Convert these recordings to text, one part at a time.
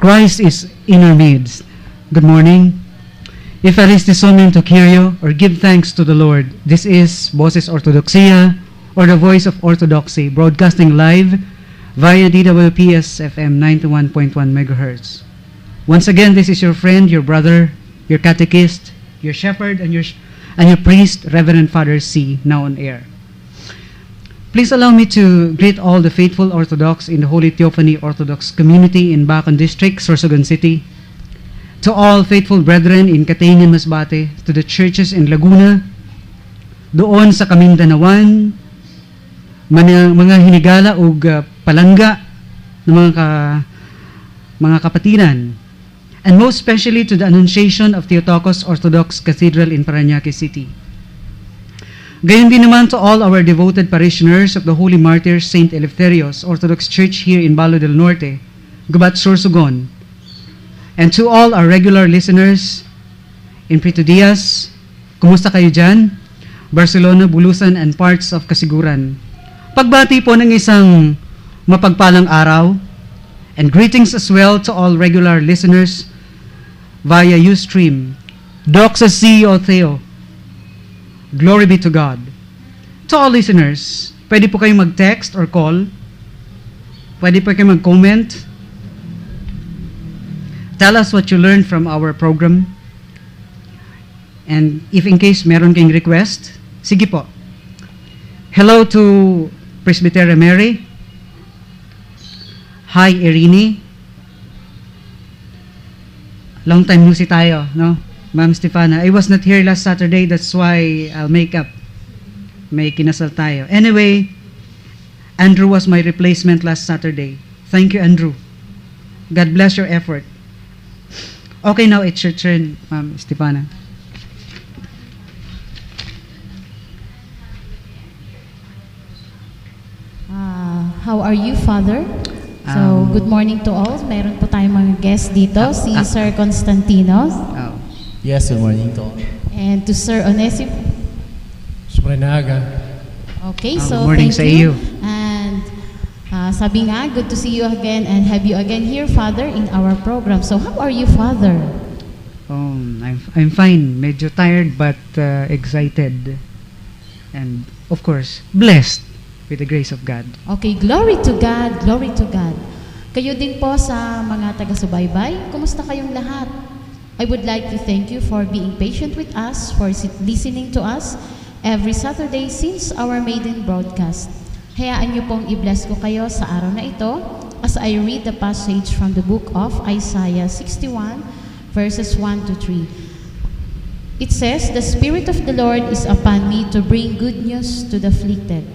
Christ is in our midst. Good morning. Eucharistisomum to Kyrio, or give thanks to the Lord. This is Voces Orthodoxia, or the Voice of Orthodoxy, broadcasting live via DWPS FM 91.1 MHz. Once again, this is your friend, your brother, your catechist, your shepherd, and your priest, Reverend Father C, now on air. Please allow me to greet all the faithful Orthodox in the Holy Theophany Orthodox community in Bacon District, Sorsogon City, to all faithful brethren in Catania, Masbate, to the churches in Laguna, doon sa Kamindanawan, mga hinigala o palangga ng mga kapatiran, and most especially to the Annunciation of Theotokos Orthodox Cathedral in Parañaque City. Gayon din naman to all our devoted parishioners of the Holy Martyrs Saint Eleftherios Orthodox Church here in Balo del Norte, Gubat, Sorsogon, and to all our regular listeners in Prito Diaz, kumusta kayo dyan? Barcelona, Bulusan, and parts of Kasiguran. Pagbati po ng isang mapagpalang araw, and greetings as well to all regular listeners via Ustream. Doxa CEO Theo. Glory be to God. To all listeners, pwede po kayong mag-text or call. Pwede po kayong mag-comment. Tell us what you learned from our program. And if in case meron kayong request, sige po. Hello to Presbyteria Mary. Hi, Irini. Long time no see tayo, no? Ma'am Stefana, I was not here last Saturday, that's why I'll make up. May kinasal tayo. Anyway, Andrew was my replacement last Saturday. Thank you, Andrew. God bless your effort. Okay, now it's your turn, Ma'am Stefana. How are you, Father? So, good morning to all. Meron po tayong mga guests dito, si Sir Constantinos. Yes, good morning to all. And to Sir Onesip. Suprenaga. Okay, so good morning thank sa you. iyo. And sabi nga, good to see you again and have you again here, Father, in our program. So, how are you, Father? Oh, I'm fine. Medyo tired but excited. And of course, blessed with the grace of God. Okay, glory to God, glory to God. Kayo din po sa mga taga-subaybay, kumusta kayong lahat? I would like to thank you for being patient with us, for listening to us every Saturday since our maiden broadcast. Hayaan niyo pong i-bless ko kayo sa araw na ito as I read the passage from the book of Isaiah 61, verses 1 to 3. It says, "The Spirit of the Lord is upon me to bring good news to the afflicted,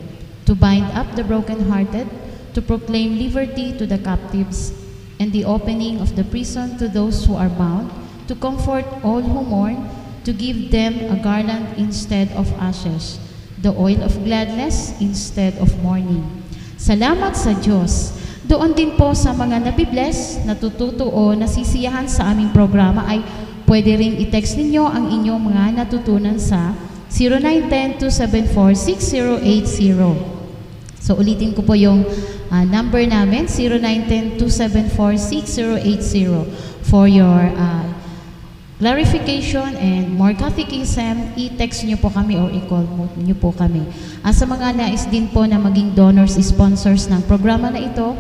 to bind up the brokenhearted, to proclaim liberty to the captives, and the opening of the prison to those who are bound, to comfort all who mourn, to give them a garland instead of ashes, the oil of gladness instead of mourning." Salamat sa Diyos. Doon din po sa mga nabibless, natututo o nasisiyahan sa aming programa ay pwede rin i-text ninyo ang inyong mga natutunan sa 0910-274-6080. So ulitin ko po yung number namin, 0910-274-6080 for your clarification and more catechism, i-text nyo po kami or i-call nyo po kami. Sa mga nais din po na maging donors, sponsors ng programa na ito,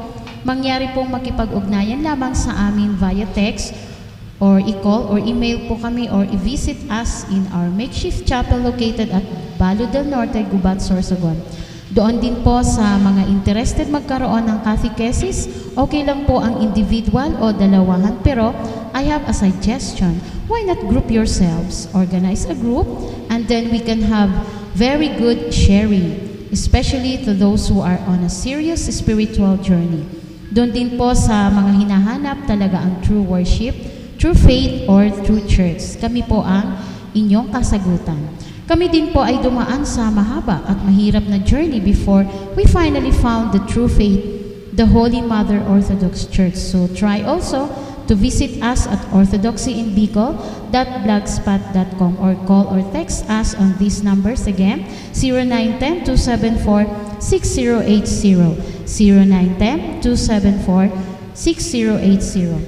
mangyari pong makipag-ugnayan lamang sa amin via text or i-call or email po kami or i-visit us in our makeshift chapel located at Balo del Norte, Gubat, Sorsogon. Doon din po sa mga interested magkaroon ng catechesis, okay lang po ang individual o dalawahan, pero I have a suggestion. Why not group yourselves? Organize a group and then we can have very good sharing, especially to those who are on a serious spiritual journey. Doon din po sa mga hinahanap talaga ang true worship, true faith, or true church. Kami po ang inyong kasagutan. Kami din po ay dumaan sa mahaba at mahirap na journey before we finally found the true faith, the Holy Mother Orthodox Church. So try also to visit us at orthodoxyinbicol.blogspot.com or call or text us on these numbers again, 0910-274-6080, 0910-274-6080.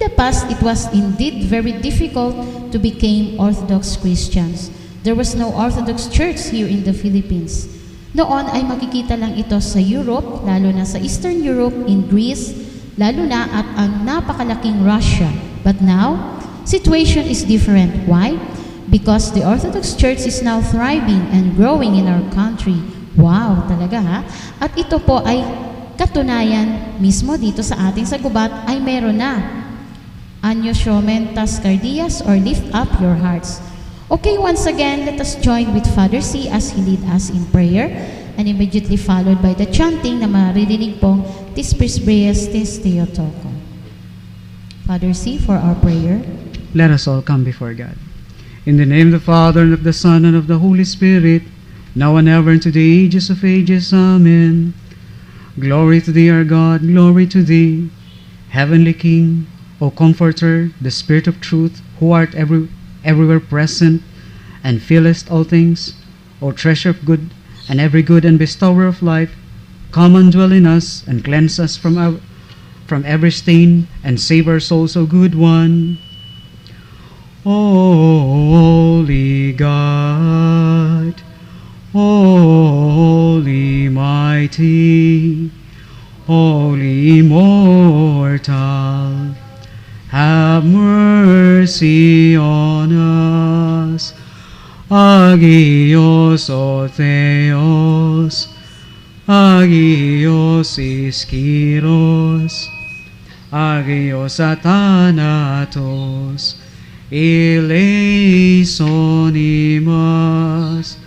the past, it was indeed very difficult to become Orthodox Christians. There was no Orthodox church here in the Philippines. Noon ay makikita lang ito sa Europe, lalo na sa Eastern Europe, in Greece, lalo na at ang napakalaking Russia. But now, situation is different. Why? Because the Orthodox Church is now thriving and growing in our country. Wow, talaga ha? At ito po ay katunayan mismo dito sa ating sagubat ay meron na. Anyo Shomen Tas Cardias or Lift Up Your Hearts. Okay, once again, let us join with Father C as he lead us in prayer and immediately followed by the chanting na maririnig pong Tis Pris Breas Tis Theotoko. Father C for our prayer. Let us all come before God. In the name of the Father, and of the Son, and of the Holy Spirit, now and ever, and to the ages of ages. Amen. Glory to thee, our God, glory to thee, Heavenly King, O Comforter, the Spirit of truth, who art everywhere present, and fillest all things, O treasure of good, and every good and bestower of life, come and dwell in us, and cleanse us from every stain, and save our souls, O good one. Holy God, Holy Mighty, Holy Immortal, have mercy on us. Agios o Theos, Agios Iskiros, Agios Athanatos, eleison imas.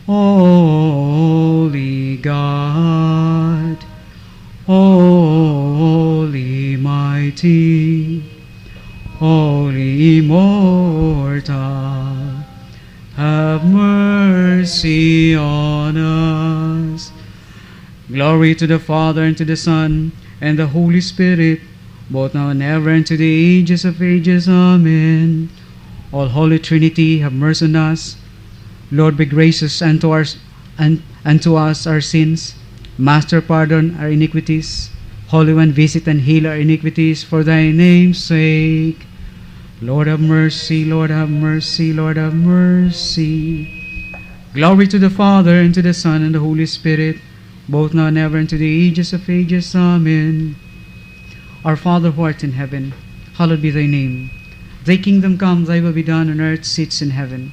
Holy God, Holy Mighty, Holy Immortal, have mercy on us. Glory to the Father, and to the Son, and the Holy Spirit, both now and ever, and to the ages of ages. Amen. All Holy Trinity, have mercy on us. Lord, be gracious unto us our sins. Master, pardon our iniquities. Holy One, visit and heal our iniquities for thy name's sake. Lord, have mercy, Lord, have mercy, Lord, have mercy. Glory to the Father, and to the Son, and the Holy Spirit, both now and ever, and to the ages of ages. Amen. Our Father who art in heaven, hallowed be thy name. Thy kingdom come, thy will be done on earth as it is in heaven.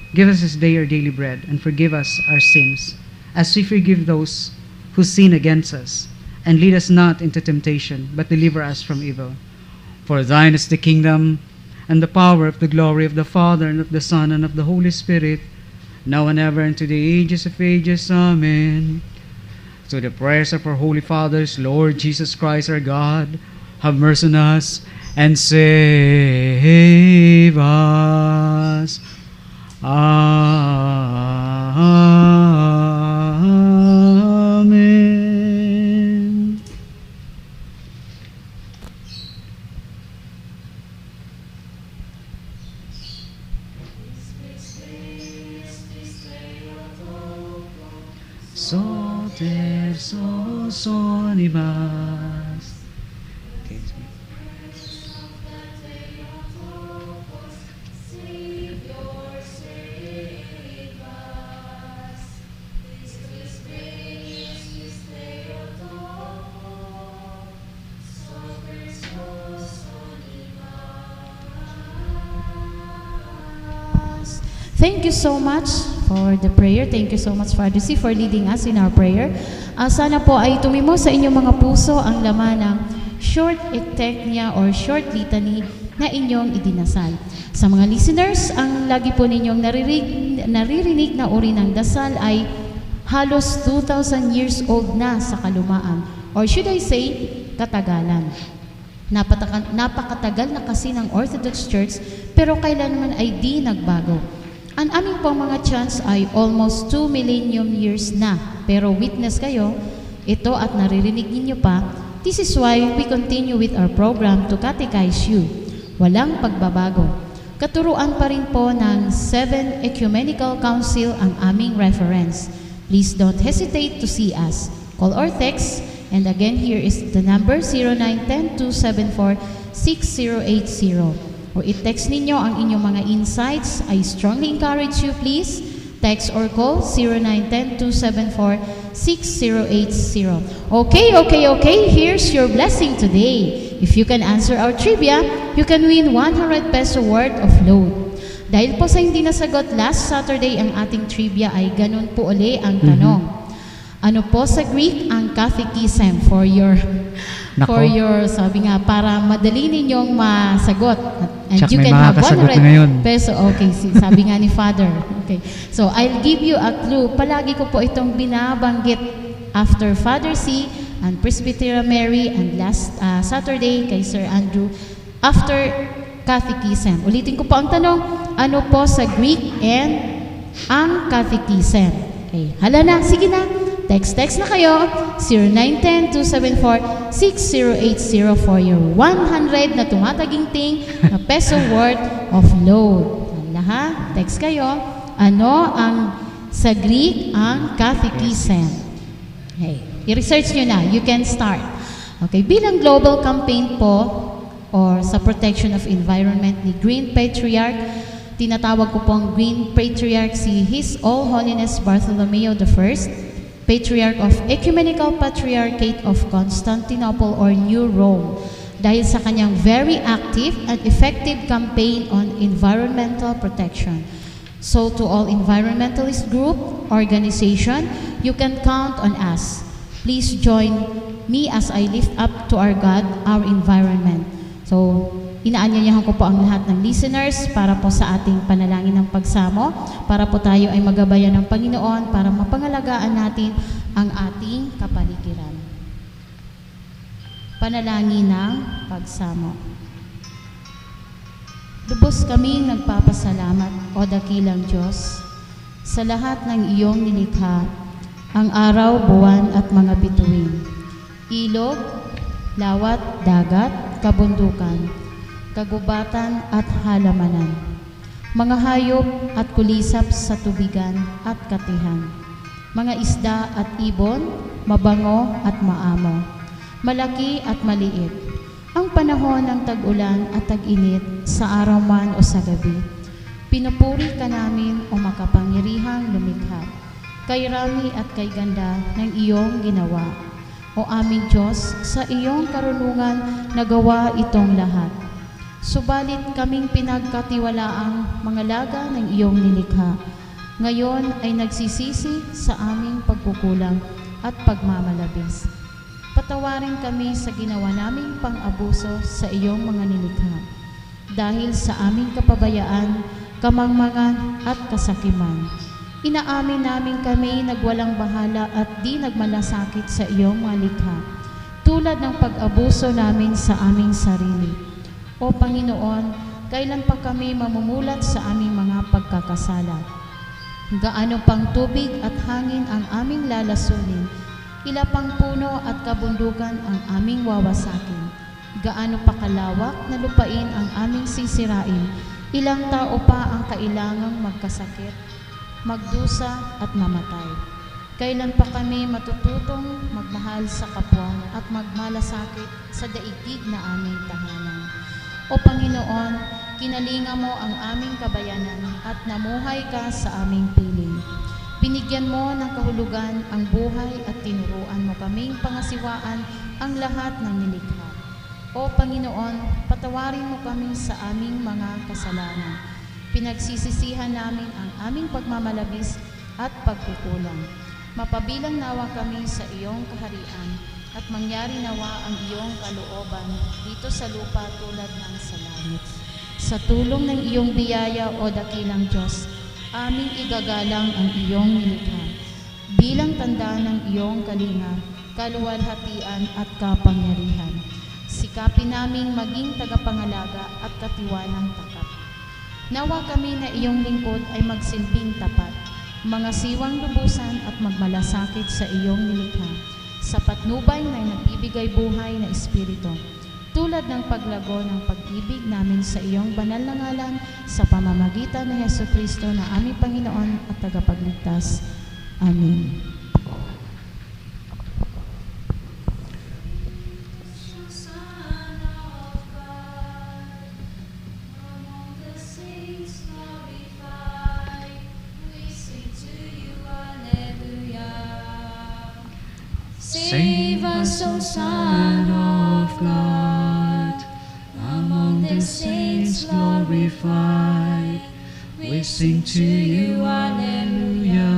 Give us this day our daily bread, and forgive us our sins, as we forgive those who sin against us. And lead us not into temptation, but deliver us from evil. For thine is the kingdom, and the power of the glory of the Father, and of the Son, and of the Holy Spirit, now and ever, and to the ages of ages. Amen. To the prayers of our holy fathers, Lord Jesus Christ our God, have mercy on us, and save us. Amen. Soter sonibas. Thank you so much for the prayer. Thank you so much, Father C, for leading us in our prayer. Sana po ay tumimo sa inyong mga puso ang laman ng short ekteknya or short litany na inyong idinasal. Sa mga listeners, ang lagi po ninyong naririnig na uri ng dasal ay halos 2,000 years old na sa kalumaan. Or should I say, katagalan. Napakatagal na kasi ng Orthodox Church, pero kailanman ay di nagbago. Ang aming pong mga chants ay almost 2 millennium years na. Pero witness kayo, ito at naririnig ninyo pa, this is why we continue with our program to catechize you. Walang pagbabago. Katuruan pa rin po ng 7 Ecumenical Council ang aming reference. Please don't hesitate to see us. Call or text And again, here is the number 0910-274-6080. O i-text ninyo ang inyong mga insights. I strongly encourage you, please, text or call 0910-274-6080. Okay. Here's your blessing today. If you can answer our trivia, you can win 100 peso worth of load. Dahil po sa hindi nasagot last Saturday ang ating trivia ay ganun po uli ang tanong. Ano po sa Greek ang kathikisim for your sabi nga para madali ninyong masagot. And Tsak, you may can have makakasagot na 100 ngayon. peso. Okay, sabi nga ni Father. Okay. So I'll give you a clue. Palagi ko po itong binabanggit after Father C and Presbyterian Mary and last Saturday kay Sir Andrew after catechism. Ulitin ko po ang tanong, ano po sa Greek and ang catechism? Okay, hala na, sige na. Text na kayo, 0910-274-6080 for your 100 na tumataginting na peso worth of load. Hala ha, text kayo. Ano ang sa Greek ang catechism? Okay, i-research nyo na. You can start. Okay, bilang global campaign po or sa protection of environment ni Green Patriarch, tinatawag ko pong Green Patriarch si His All Holiness Bartholomew I, Patriarch of Ecumenical Patriarchate of Constantinople or New Rome, dahil sa kanyang very active and effective campaign on environmental protection. So to all environmentalist group, organization, you can count on us. Please join me as I lift up to our God, our environment. So, inaanyayahan ko po ang lahat ng listeners para po sa ating panalangin ng pagsamo, para po tayo ay magabayan ng Panginoon para mapangalagaan natin ang ating kapaligiran. Panalangin ng pagsamo. Lubos kaming nagpapasalamat, O dakilang Diyos, sa lahat ng iyong nilikha, ang araw, buwan at mga bituin, ilog, lawat, dagat, kabundukan, kagubatan at halamanan, mga hayop at kulisap sa tubigan at katihan, mga isda at ibon, mabango at maamo, malaki at maliit, ang panahon ng tag-ulan at tag-init sa araw man o sa gabi. Pinupuri ka namin o makapangyarihang lumikha, kay rami at kay ganda ng iyong ginawa. O aming Diyos, sa iyong karunungan nagawa itong lahat. Subalit kaming pinagkatiwalaang mga laga ng iyong nilikha. Ngayon ay nagsisisi sa aming pagkukulang at pagmamalabis. Patawarin kami sa ginawa naming pang-abuso sa iyong mga nilikha. Dahil sa aming kapabayaan, kamangmangan at kasakiman. Inaamin namin kami nagwalang bahala at di nagmalasakit sa iyong mga likha, tulad ng pag-abuso namin sa aming sarili. O Panginoon, kailan pa kami mamumulat sa aming mga pagkakasala? Gaano pang tubig at hangin ang aming lalasunin, ila pang puno at kabundukan ang aming wawasakin. Gaano pa kalawak na lupain ang aming sisirain, ilang tao pa ang kailangang magkasakit, magdusa at mamatay. Kailan pa kami matututong magmahal sa kapwa at magmalasakit sa daigdig na aming tahanan? O Panginoon, kinalinga mo ang aming kabayanan at namuhay ka sa aming piling. Binigyan mo ng kahulugan ang buhay at tinuruan mo kaming pangasiwaan ang lahat ng nilikha. O Panginoon, patawarin mo kami sa aming mga kasalanan. Pinagsisisihan namin ang aming pagmamalabis at pagkukulang. Mapabilang nawa kami sa iyong kaharian at mangyari nawa ang iyong kalooban dito sa lupa tulad ng sa langit. Sa tulong ng iyong biyaya, O dakilang Diyos, aming igagalang ang iyong nilikha. Bilang tanda ng iyong kalinga, kaluwalhatian at kapangyarihan. Sikapin naming maging tagapangalaga at katiwanang tapat. Nawa kami na iyong lingkod ay magsilbing tapat, mga siwang lubusan at magmalasakit sa iyong nilikha, sa patnubay na nagbibigay buhay na espiritu, tulad ng paglago ng pag-ibig namin sa iyong banal na ngalan sa pamamagitan ng Jesucristo na aming Panginoon at tagapagligtas. Amen. us, O Son of God, among the saints glorified. We sing to you, Alleluia.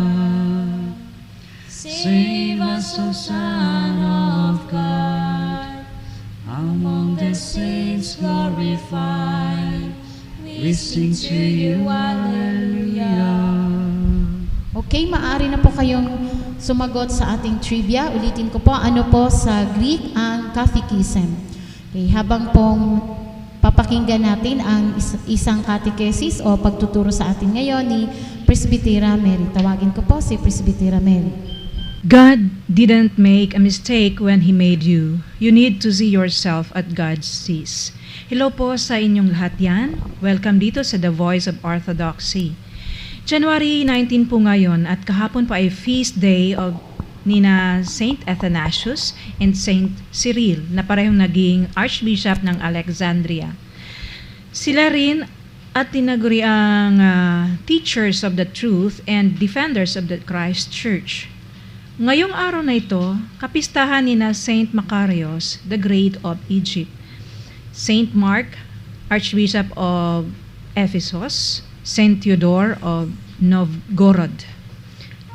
Save us, O Son of God, among the saints glorified. We sing to you, Alleluia. Okay, maaari na po kayong sumagot sa ating trivia. Ulitin ko po, ano po sa Greek ang catechism. Okay, habang pong papakinggan natin ang isang catechesis o pagtuturo sa atin ngayon ni Presbytera Mary. Tawagin ko po si Presbytera Mary. God didn't make a mistake when He made you. You need to see yourself at God's sees. Hello po sa inyong lahat yan. Welcome dito sa The Voice of Orthodoxy. January 19 po ngayon at kahapon pa ay feast day of nina Saint Athanasius and Saint Cyril na parehong naging Archbishop ng Alexandria. Sila rin at tinaguri ang teachers of the truth and defenders of the Christ Church. Ngayong araw na ito, kapistahan nina Saint Macarius, the Great of Egypt, Saint Mark, Archbishop of Ephesus, Saint Theodore of Novgorod,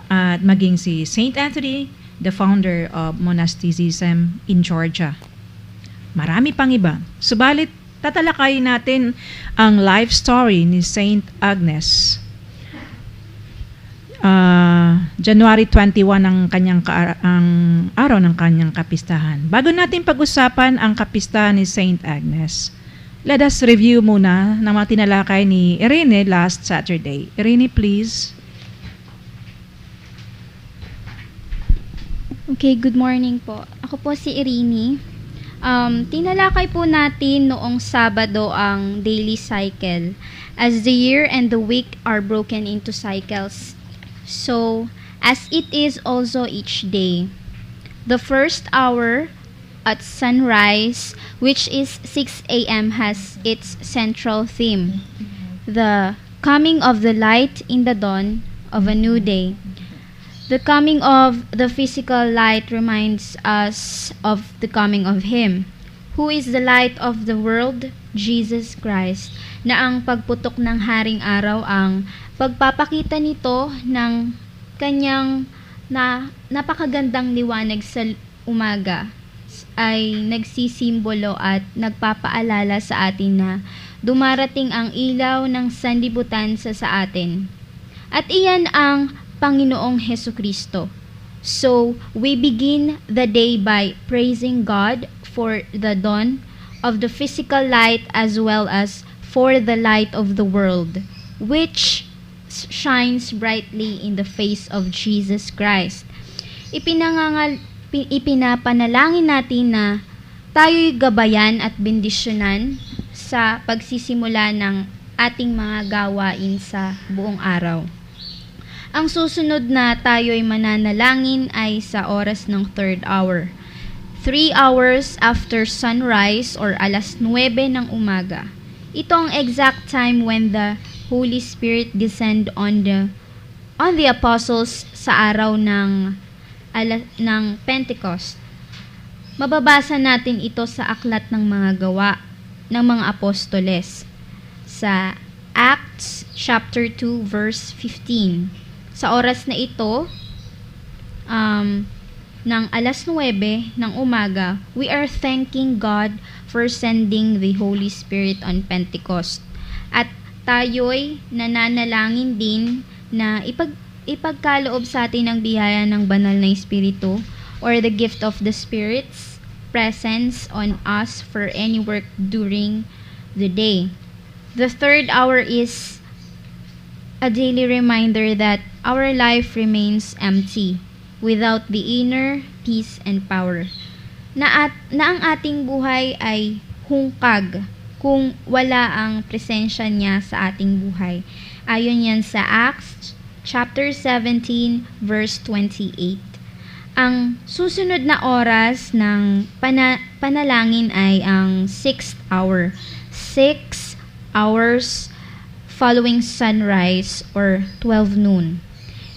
at maging si Saint Anthony, the founder of monasticism in Georgia. Marami pang iba. Subalit, tatalakayin natin ang life story ni Saint Agnes. January 21 ang ang araw ng kanyang kapistahan. Bago natin pag-usapan ang kapistahan ni Saint Agnes, let us review muna ng mga tinalakay ni Irene last Saturday. Irene, please. Okay, good morning po. Ako po si Irene. Tinalakay po natin noong Sabado ang daily cycle, as the year and the week are broken into cycles. So, as it is also each day. The first hour at sunrise, which is 6 a.m., has its central theme, the coming of the light in the dawn of a new day. The coming of the physical light reminds us of the coming of Him, who is the light of the world, Jesus Christ, na ang pagputok ng haring araw ang pagpapakita nito ng kanyang napakagandang liwanag sa umaga, ay nagsisimbolo at nagpapaalala sa atin na dumarating ang ilaw ng sanlibutan sa atin. At iyan ang Panginoong Hesukristo. So, we begin the day by praising God for the dawn of the physical light as well as for the light of the world, which shines brightly in the face of Jesus Christ. Ipinapanalangin natin na tayo'y gabayan at bendisyonan sa pagsisimula ng ating mga gawain sa buong araw. Ang susunod na tayo'y mananalangin ay sa oras ng third hour, 3 hours after sunrise or alas 9 ng umaga. Ito ang exact time when the Holy Spirit descend on the apostles sa araw ng Pentecost. Mababasa natin ito sa aklat ng mga gawa ng mga apostoles sa Acts chapter 2 verse 15. Sa oras na ito ng alas 9 ng umaga, we are thanking God for sending the Holy Spirit on Pentecost. At tayo'y nananalangin din na ipagkaloob sa atin ang biyaya ng banal na Espiritu or the gift of the Spirit's presence on us for any work during the day. The third hour is a daily reminder that our life remains empty without the inner peace and power. Na ang ating buhay ay hungkag kung wala ang presensya niya sa ating buhay. Ayon yan sa Acts chapter 17 verse 28. Ang susunod na oras ng panalangin ay ang 6th hour. 6 hours following sunrise or 12 noon.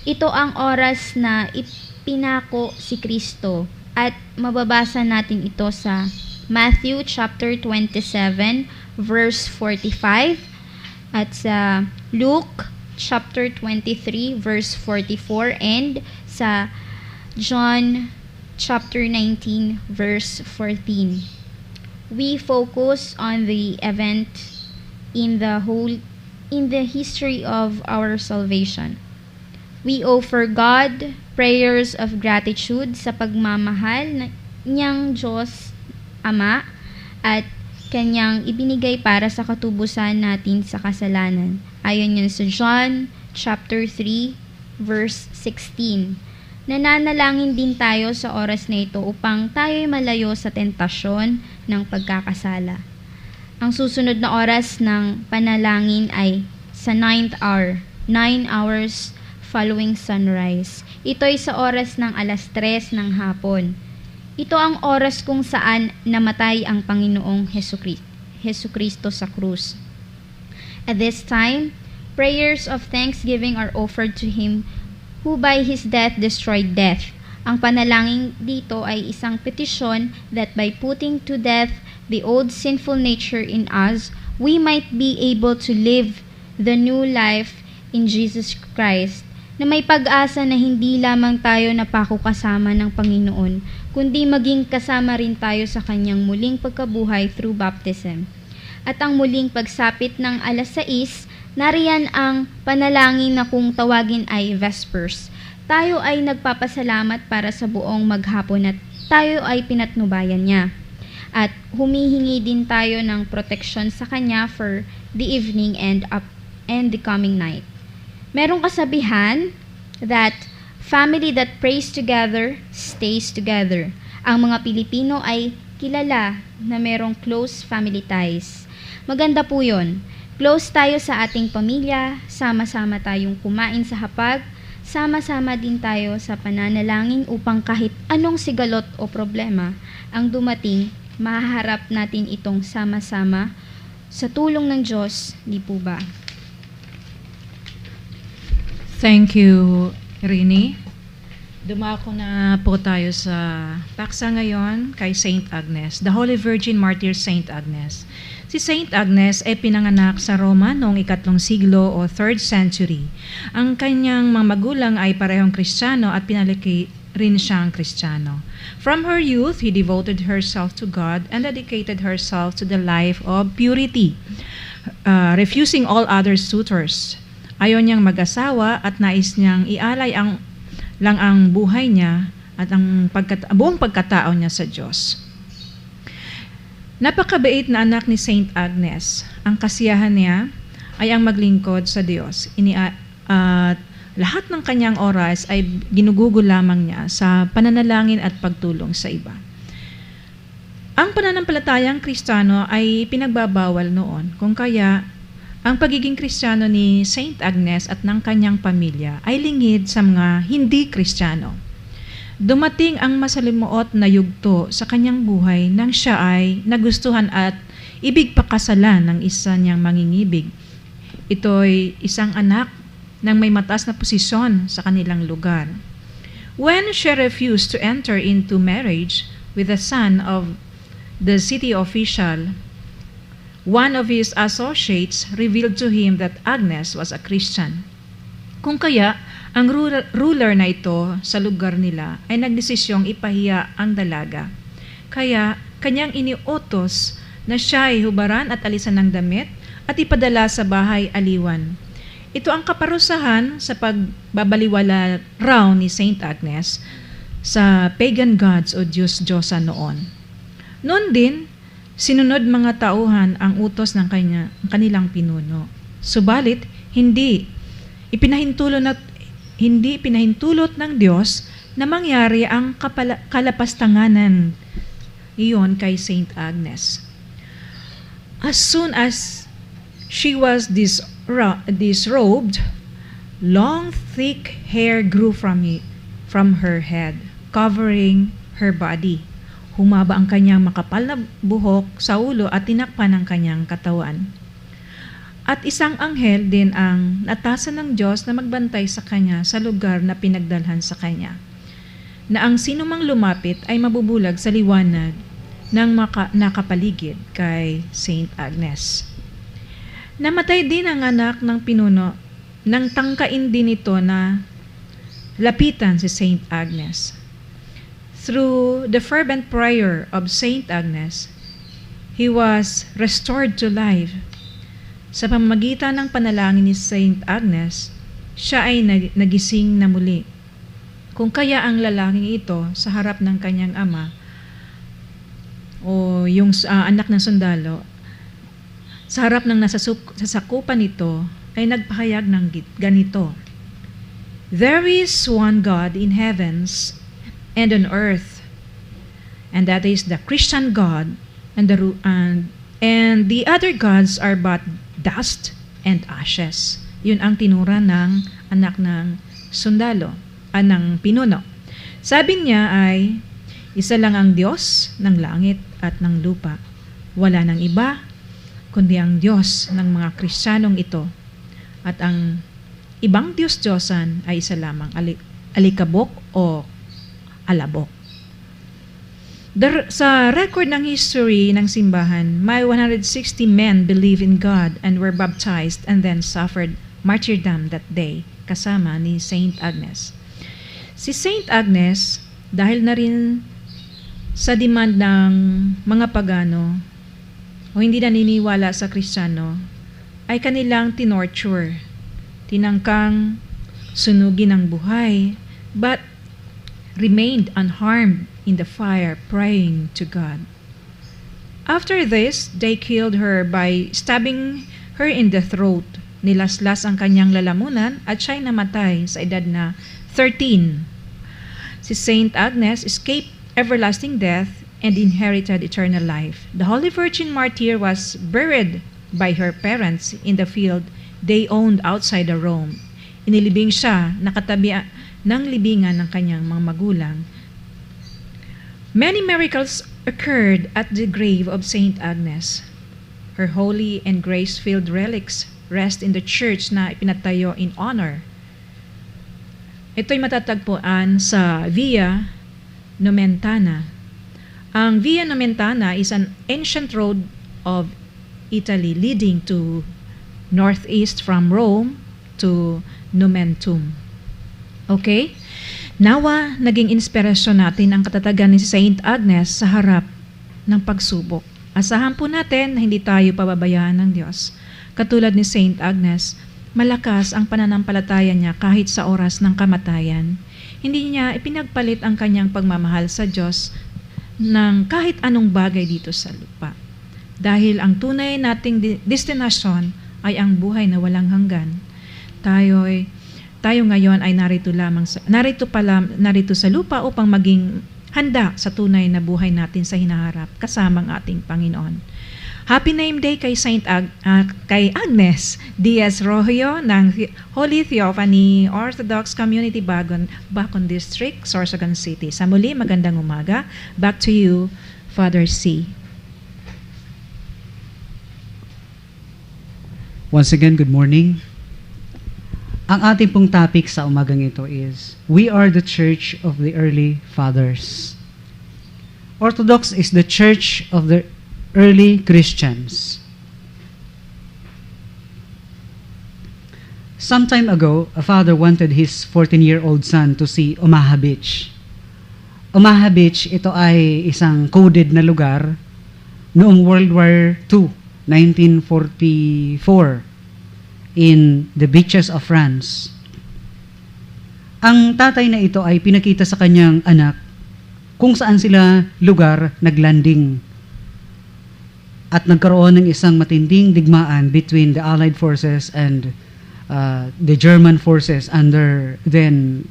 Ito ang oras na ipinako si Kristo At mababasa natin ito sa Matthew chapter 27 verse 45 at sa Luke chapter 23 verse 44 and sa John chapter 19 verse 14. We focus on the event in the history of our salvation. We offer God prayers of gratitude sa pagmamahal niyang Diyos Ama at kanyang ibinigay para sa katubusan natin sa kasalanan. Ayon yan sa John chapter 3 verse 16. Nananalangin din tayo sa oras na ito upang tayo'y malayo sa tentasyon ng pagkakasala. Ang susunod na oras ng panalangin ay sa 9th hour, 9 hours following sunrise. Ito'y sa oras ng 3:00 ng hapon. Ito ang oras kung saan namatay ang Panginoong Hesukristo sa krus. At this time, prayers of thanksgiving are offered to Him who by His death destroyed death. Ang panalangin dito ay isang petisyon that by putting to death the old sinful nature in us, we might be able to live the new life in Jesus Christ, na may pag-asa na hindi lamang tayo napakukasama ng Panginoon, kundi maging kasama rin tayo sa Kanyang muling pagkabuhay through baptism. At ang muling pagsapit ng 6:00, nariyan ang panalangin na kung tawagin ay Vespers. Tayo ay nagpapasalamat para sa buong maghapon at tayo ay pinatnubayan niya. At humihingi din tayo ng protection sa Kanya for the evening and the coming night. Merong kasabihan that family that prays together stays together. Ang mga Pilipino ay kilala na merong close family ties. Maganda po yun. Close tayo sa ating pamilya, sama-sama tayong kumain sa hapag, sama-sama din tayo sa pananalangin upang kahit anong sigalot o problema ang dumating, mahaharap natin itong sama-sama sa tulong ng Diyos, di po ba? Thank you, Rini. Dumako na po tayo sa paksa ngayon kay Saint Agnes, the Holy Virgin Martyr Saint Agnes. Si Saint Agnes ay pinanganak sa Roma noong 3rd siglo o 3rd century. Ang kanyang mga magulang ay parehong Kristiyano at pinalaki rin siyang Kristiyano. From her youth, he devoted herself to God and dedicated herself to the life of purity, refusing all other suitors. Ayaw niyang mag-asawa at nais niyang ialay lang ang buhay niya at ang buong pagkatao niya sa Diyos. Napakabait na anak ni Saint Agnes. Ang kasiyahan niya ay ang maglingkod sa Diyos. At lahat ng kanyang oras ay ginugugol lamang niya sa pananalangin at pagtulong sa iba. Ang pananampalatayang Kristiyano ay pinagbabawal noon, kung kaya ang pagiging Kristiyano ni Saint Agnes at ng kanyang pamilya ay lingid sa mga hindi Kristiyano. Dumating ang masalimuot na yugto sa kanyang buhay nang siya ay nagustuhan at ibig pakasalan ng isa niyang mangingibig. Ito'y isang anak ng may mataas na posisyon sa kanilang lugar. When she refused to enter into marriage with the son of the city official, one of his associates revealed to him that Agnes was a Christian. Kung kaya, ang ruler na ito sa lugar nila ay nagdesisyong ipahiya ang dalaga. Kaya, kanyang iniutos na siya ay hubaran at alisan ng damit at ipadala sa bahay aliwan. Ito ang kaparusahan sa pagbabaliwala raw ni Saint Agnes sa pagan gods o Diyos-Diyosa noon. Noon din, sinunod mga tauhan ang utos ng kanilang pinuno. Subalit, hindi ipinahintulot ng Diyos na mangyari ang kalapastanganan iyon kay Saint Agnes. As soon as she was disrobed, long thick hair grew from her head, covering her body. Humaba ang kanyang makapal na buhok sa ulo at tinakpan ang kanyang katawan. At isang anghel din ang natasan ng Diyos na magbantay sa kanya sa lugar na pinagdalhan sa kanya. na ang sinumang lumapit ay mabubulag sa liwanag ng nakapaligid kay Saint Agnes. Namatay din ang anak ng pinuno nang tangkain din ito na lapitan si Saint Agnes. Through the fervent prayer of Saint Agnes, he was restored to life. Sa pamamagitan ng panalangin ni Saint Agnes, siya ay nagising na muli. Kung kaya ang lalaking ito sa harap ng kanyang ama o yung anak ng sundalo, sa harap ng nasasakupan nito ay nagpahayag ng ganito: There is one God in heavens and on earth, and that is the Christian God, and the other gods are but dust and ashes. Yun ang tinura ng anak ng sundalo, ng pinuno. Sabi niya ay, isa lang ang Diyos ng langit at ng lupa. Wala nang iba, kundi ang Diyos ng mga Kristiyanong ito. At ang ibang Diyos-Diyosan ay isa lamang, alikabok o alabok. Sa record ng history ng simbahan, may 160 men believe in God and were baptized and then suffered martyrdom that day, kasama ni Saint Agnes. Si Saint Agnes, dahil na rin sa demand ng mga pagano o hindi naniniwala sa Kristiyano, ay kanilang tinorture, tinangkang sunugin ang buhay, but remained unharmed in the fire, praying to God. After this, they killed her by stabbing her in the throat. Nilaslas ang kanyang lalamunan at siya'y namatay sa edad na 13. Si Saint Agnes escaped everlasting death and inherited eternal life. The Holy Virgin Martyr was buried by her parents in the field they owned outside of Rome. Inilibing siya, nakatabi ng libingan ng kanyang mga magulang. Many miracles occurred at the grave of Saint Agnes. Her holy and grace-filled relics rest in the church na ipinatayo in honor. Ito'y matatagpuan sa Via Nomentana. Ang Via Nomentana is an ancient road of Italy leading to northeast from Rome to Nomentum. Okay? Nawa, naging inspirasyon natin ang katatagan ni Saint Agnes sa harap ng pagsubok. Asahan po natin na hindi tayo pababayaan ng Diyos. Katulad ni Saint Agnes, malakas ang pananampalataya niya kahit sa oras ng kamatayan. Hindi niya ipinagpalit ang kanyang pagmamahal sa Diyos ng kahit anong bagay dito sa lupa. Dahil ang tunay nating destinasyon ay ang buhay na walang hanggan. Tayo ngayon ay narito sa lupa upang maging handa sa tunay na buhay natin sa hinaharap kasama ang ating Panginoon. Happy name day kay kay Agnes Diaz Rojo ng Holy Theophany Orthodox Community Bacon District, Sorsogon City. Sa muli, magandang umaga. Back to you, Father C. Once again, good morning. Ang ating pong topic sa umagang ito is, we are the Church of the Early Fathers. Orthodox is the Church of the early Christians. Some time ago, a father wanted his 14-year-old son to see Omaha Beach. Omaha Beach, ito ay isang coded na lugar noong World War II, 1944. In the beaches of France. Ang tatay na ito ay pinakita sa kanyang anak kung saan sila lugar naglanding at nagkaroon ng isang matinding digmaan between the Allied forces and the German forces under then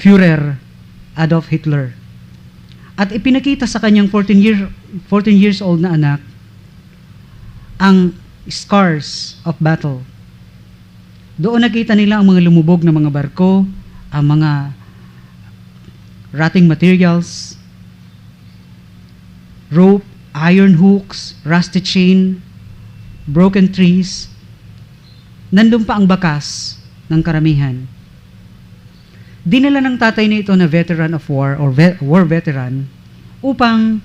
Führer Adolf Hitler. At ipinakita sa kanyang 14 years old na anak ang scars of battle. Doon nakita nila ang mga lumubog na mga barko, ang mga rotting materials, rope, iron hooks, rusty chain, broken trees. Nandun pa ang bakas ng karamihan. dinala ng tatay na ito na veteran of war or war veteran upang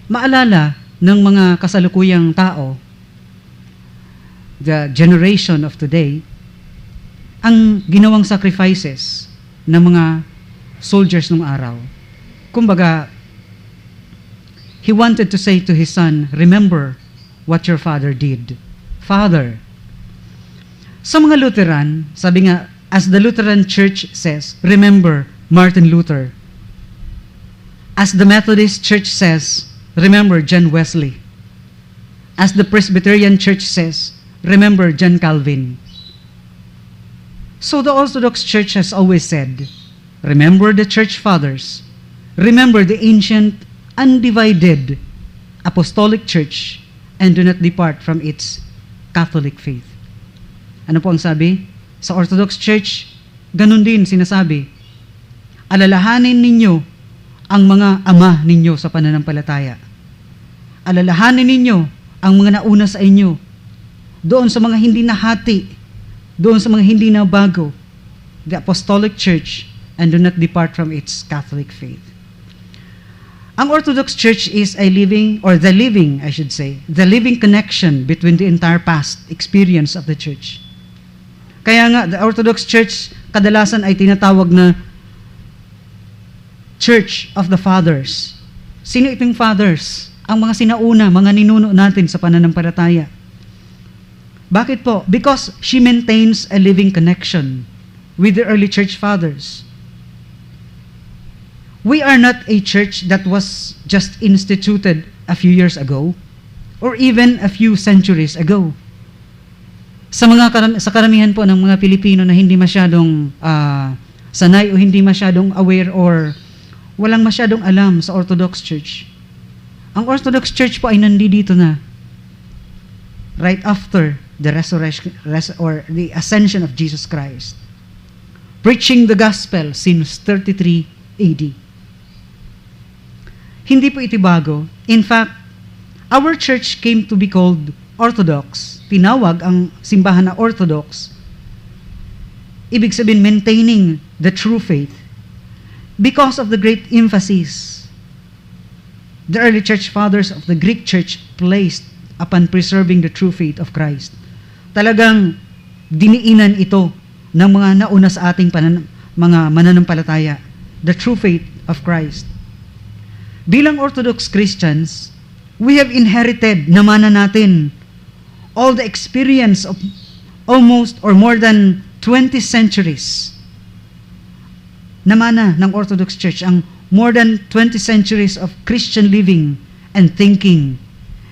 maalala ng mga kasalukuyang tao, the generation of today, ang ginawang sacrifices ng mga soldiers nung araw. Kumbaga, he wanted to say to his son, remember what your father did. Father. Sa mga Lutheran, sabi nga, as the Lutheran Church says, remember Martin Luther. As the Methodist Church says, remember John Wesley. As the Presbyterian Church says, remember John Calvin. So the Orthodox Church has always said, remember the Church Fathers. Remember the ancient, undivided Apostolic Church and do not depart from its Catholic faith. Ano po ang sabi? Sa Orthodox Church, ganun din sinasabi, alalahanin ninyo ang mga ama ninyo sa pananampalataya. Alalahanin ninyo ang mga nauna sa inyo, doon sa mga hindi nahati, doon sa mga hindi na bago, the Apostolic Church, and do not depart from its Catholic faith. Ang Orthodox Church is a living, or the living, I should say, the living connection between the entire past experience of the Church. Kaya nga, the Orthodox Church kadalasan ay tinatawag na Church of the Fathers. Sino itong fathers? Ang mga sinauna, mga ninuno natin sa pananampalataya. Bakit po? Because she maintains a living connection with the early church fathers. We are not a church that was just instituted a few years ago or even a few centuries ago. Sa karamihan po ng mga Pilipino na hindi masyadong sanay o hindi masyadong aware or walang masyadong alam sa Orthodox Church. Ang Orthodox Church po ay nandito na right after the resurrection or the ascension of Jesus Christ. Preaching the gospel since 33 AD. Hindi po ito bago. In fact, our church came to be called Orthodox. Tinawag ang simbahan na Orthodox. Ibig sabihin, maintaining the true faith. Because of the great emphasis the early church fathers of the Greek church placed upon preserving the true faith of Christ. Talagang diniinan ito ng mga nauna sa ating mga mananampalataya, the true faith of Christ. Bilang Orthodox Christians, we have inherited, namana natin, all the experience of almost or more than 20 centuries. Namana ng Orthodox Church ang more than 20 centuries of Christian living and thinking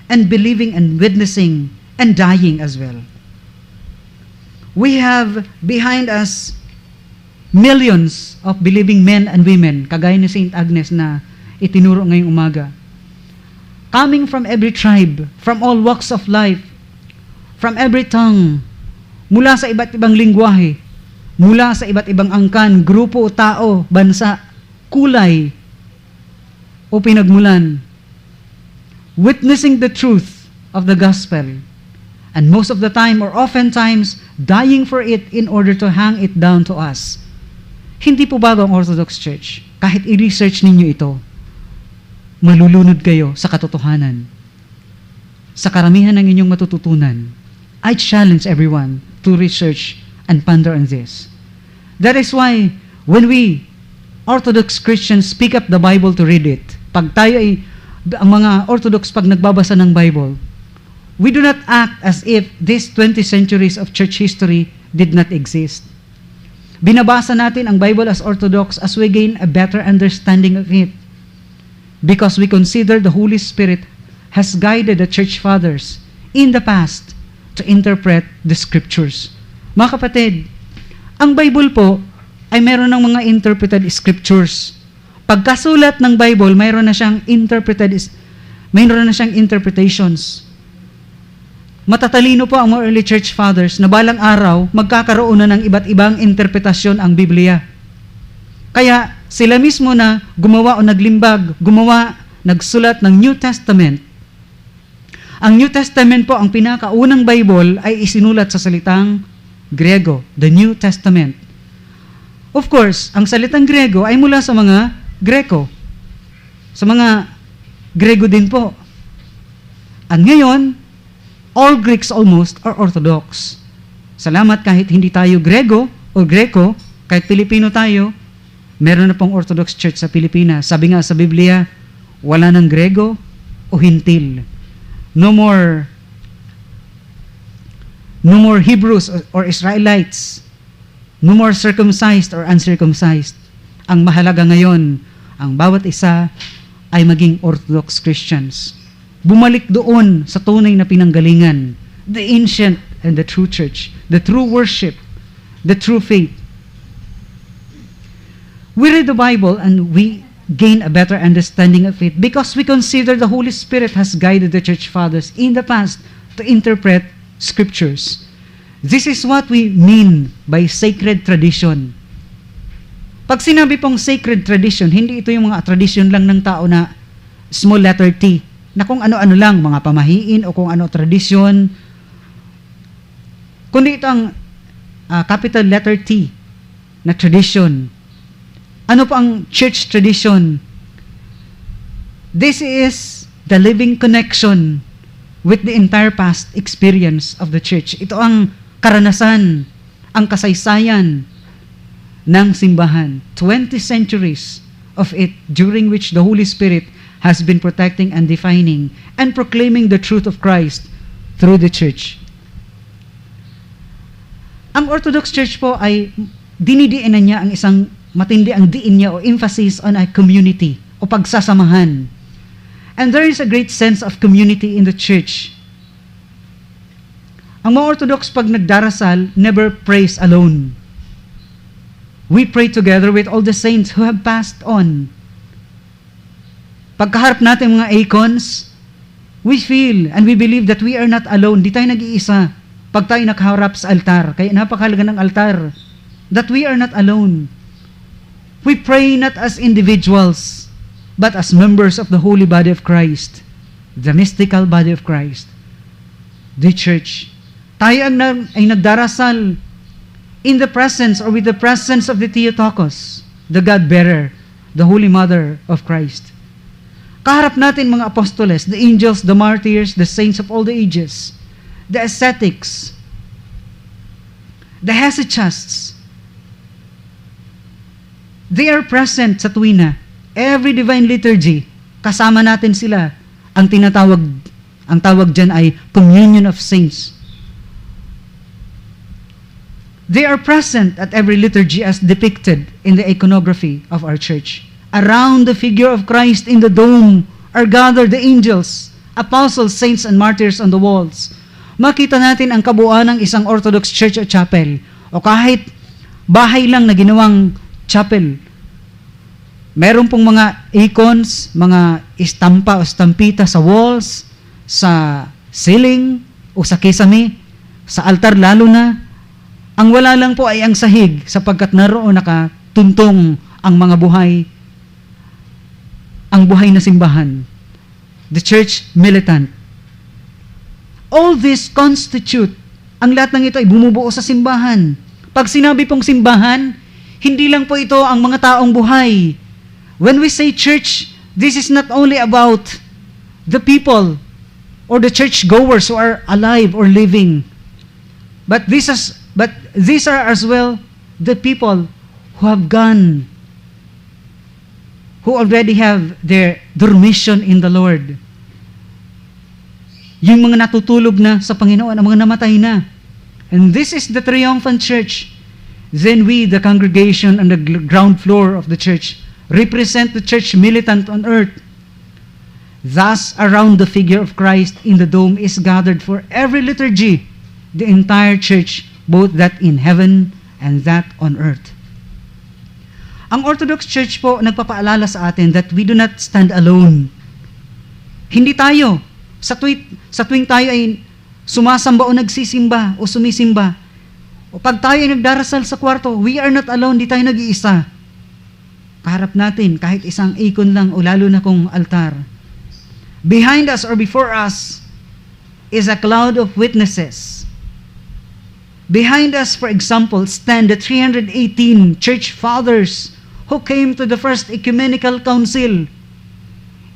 and believing and witnessing and dying as well. We have behind us millions of believing men and women, kagaya ni St. Agnes na itinuro ngayong umaga. Coming from every tribe, from all walks of life, from every tongue, mula sa iba't ibang lingwahe, mula sa iba't ibang angkan, grupo, tao, bansa, kulay, o pinagmulan, witnessing the truth of the gospel, and most of the time or oftentimes dying for it in order to hang it down to us. Hindi po bago ang Orthodox Church. Kahit i-research ninyo ito, malulunod kayo sa katotohanan. Sa karamihan ng inyong matututunan, I challenge everyone to research and ponder on this. That is why when we Orthodox Christians speak up the Bible to read it, pag tayo ay, ang mga Orthodox pag nagbabasa ng Bible, we do not act as if these 20 centuries of church history did not exist. Binabasa natin ang Bible as Orthodox as we gain a better understanding of it. Because we consider the Holy Spirit has guided the church fathers in the past to interpret the scriptures. Mga kapatid, ang Bible po ay meron ng mga interpreted scriptures. Pagkasulat ng Bible, mayroon na siyang interpretations. Matatalino po ang mga early church fathers na balang araw magkakaroon na ng iba't ibang interpretasyon ang Biblia. Kaya sila mismo na gumawa o naglimbag, nagsulat ng New Testament. Ang New Testament po, ang pinakaunang Bible ay isinulat sa salitang Grego, the New Testament. Of course, ang salitang Grego ay mula sa mga Greko. Sa mga Grego din po. At ngayon, all Greeks almost are Orthodox. Salamat kahit hindi tayo Grego o Greko, kahit Pilipino tayo, meron na pong Orthodox Church sa Pilipinas. Sabi nga sa Biblia, wala ng Grego o Hintil. No more Hebrews or Israelites. No more circumcised or uncircumcised. Ang mahalaga ngayon, ang bawat isa ay maging Orthodox Christians. Bumalik doon sa tunay na pinanggalingan, the ancient and the true church, the true worship, the true faith. We read the Bible and we gain a better understanding of it because we consider the Holy Spirit has guided the church fathers in the past to interpret scriptures. This is what we mean by sacred tradition. Pag sinabi pong sacred tradition, hindi ito yung mga tradition lang ng tao na small letter T, na kung ano-ano lang, mga pamahiin o kung ano tradisyon, kundi ito ang capital letter T na tradition. Ano pa ang church tradition? This is the living connection with the entire past experience of the church. Ito ang karanasan, ang kasaysayan ng simbahan. 20 centuries of it during which the Holy Spirit has been protecting and defining and proclaiming the truth of Christ through the church. Ang Orthodox Church po ay dinidiinan niya ang isang matindi ang diin niya o emphasis on a community o pagsasamahan. And there is a great sense of community in the church. Ang mga Orthodox pag nagdarasal, never prays alone. We pray together with all the saints who have passed on. Pagkaharap natin mga icons, we feel and we believe that we are not alone. Di tayo nag-iisa pag tayo nakaharap sa altar. Kaya napakahalaga ng altar that we are not alone. We pray not as individuals, but as members of the holy body of Christ, the mystical body of Christ, the church. Tayo ay nagdarasal in the presence or with the presence of the Theotokos, the God-bearer, the Holy Mother of Christ. Kaharap natin mga apostoles, the angels, the martyrs, the saints of all the ages, the ascetics, the hesychasts. They are present sa tuwina. Every divine liturgy, kasama natin sila. Ang tawag dyan ay communion of saints. They are present at every liturgy as depicted in the iconography of our church. Around the figure of Christ in the dome are gathered the angels, apostles, saints, and martyrs on the walls. Makita natin ang kabuuan ng isang Orthodox church o chapel o kahit bahay lang na ginawang chapel. Meron pong mga icons, mga istampa o stampita sa walls, sa ceiling o sa kisame, sa altar lalo na. Ang wala lang po ay ang sahig sapagkat naroon nakatuntong ang mga buhay, ang buhay na simbahan. The church militant. All this constitute, ang lahat ng ito ay bumubuo sa simbahan. Pag sinabi pong simbahan, hindi lang po ito ang mga taong buhay. When we say church, this is not only about the people or the church-goers who are alive or living, but these are as well the people who have gone, who already have their dormition in the Lord. Yung mga natutulog na sa Panginoon, ang mga namatay na. And this is the triumphant church. Then we, the congregation on the ground floor of the church, represent the church militant on earth. Thus, around the figure of Christ in the dome is gathered for every liturgy, the entire church, both that in heaven and that on earth. Ang Orthodox Church po nagpapaalala sa atin that we do not stand alone. Hindi tayo, sa tuwing tayo ay sumasamba o nagsisimba o sumisimba, o pag tayo ay nagdarasal sa kwarto, we are not alone, di tayo nag-iisa. Kaharap natin kahit isang icon lang o lalo na kung altar. Behind us or before us is a cloud of witnesses. Behind us, for example, stand the 318 church fathers who came to the First Ecumenical Council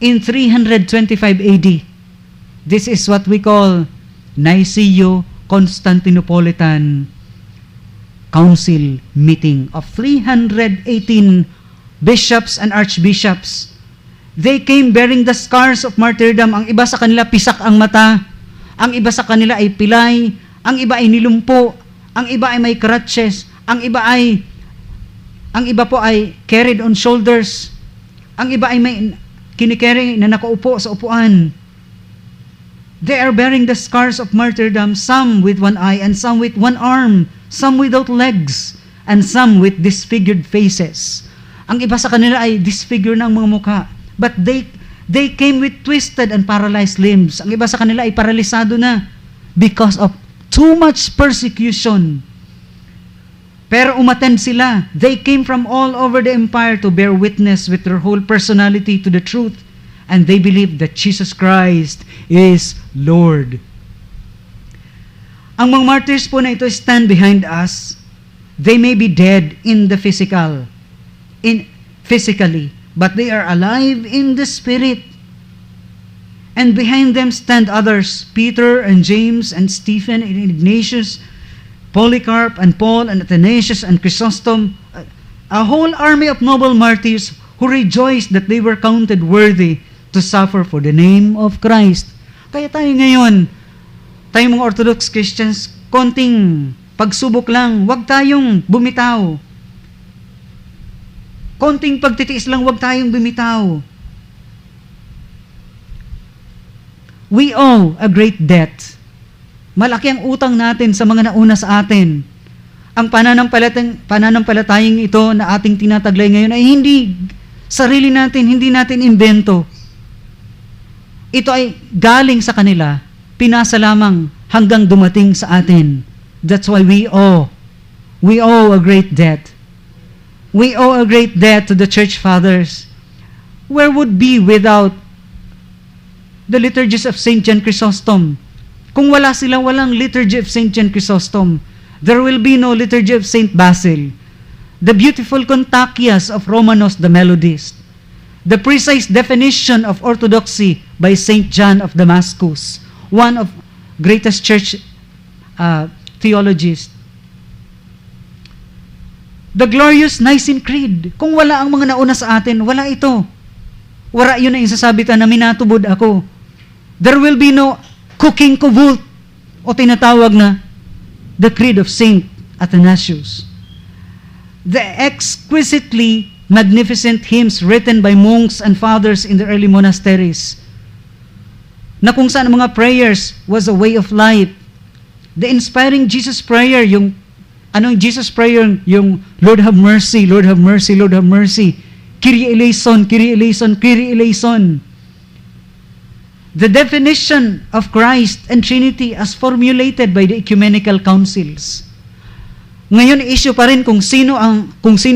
in 325 AD. This is what we call Niceno-Constantinopolitan Council meeting of 318 bishops and archbishops. They came bearing the scars of martyrdom. Ang iba sa kanila pisak ang mata, ang iba sa kanila ay pilay, ang iba ay nilumpo, ang iba ay may crutches, ang iba po ay carried on shoulders, ang iba ay may kinikerry na nakaupo sa upuan. They are bearing the scars of martyrdom, some with one eye and some with one arm, some without legs, and some with disfigured faces. Ang iba sa kanila ay disfigure ng mga mukha, but they came with twisted and paralyzed limbs. Ang iba sa kanila ay paralisado na because of too much persecution. Pero umattend sila. They came from all over the empire to bear witness with their whole personality to the truth. And they believe that Jesus Christ is Lord. Ang mga martyrs po na ito stand behind us. They may be dead in the physically, but they are alive in the spirit. And behind them stand others, Peter and James and Stephen and Ignatius, Polycarp and Paul and Athanasius and Chrysostom, a whole army of noble martyrs who rejoiced that they were counted worthy to suffer for the name of Christ. Kaya tayo ngayon, tayo mga Orthodox Christians, konting pagsubok lang, wag tayong bumitaw. Konting pagtitiis lang, wag tayong bumitaw. We owe a great debt. Malaki ang utang natin sa mga nauna sa atin. Ang pananampalatayang ito na ating tinataglay ngayon ay hindi sarili natin, hindi natin invento. Ito ay galing sa kanila, pinasa lamang hanggang dumating sa atin. That's why we owe a great debt. We owe a great debt to the church fathers. Where would be without the liturgies of St. John Chrysostom? Kung wala sila, walang liturgy of St. John Chrysostom. There will be no liturgy of St. Basil. The beautiful Contagias of Romanos the Melodist. The precise definition of orthodoxy by St. John of Damascus, one of greatest church theologists. The glorious Nicene Creed. Kung wala ang mga nauna sa atin, wala ito. Wala yun na yung sasabitan na minatubod ako. There will be no cooking kuvult o tinatawag na the Creed of St. Athanasius. The exquisitely magnificent hymns written by monks and fathers in the early monasteries na kung saan mga prayers was a way of life. The inspiring Jesus prayer, yung Jesus prayer, yung Lord have mercy, Lord have mercy, Lord have mercy. Kyrie eleison, Kyrie eleison, Kyrie eleison. The definition of Christ and Trinity as formulated by the ecumenical councils. Ngayon, issue pa rin kung sino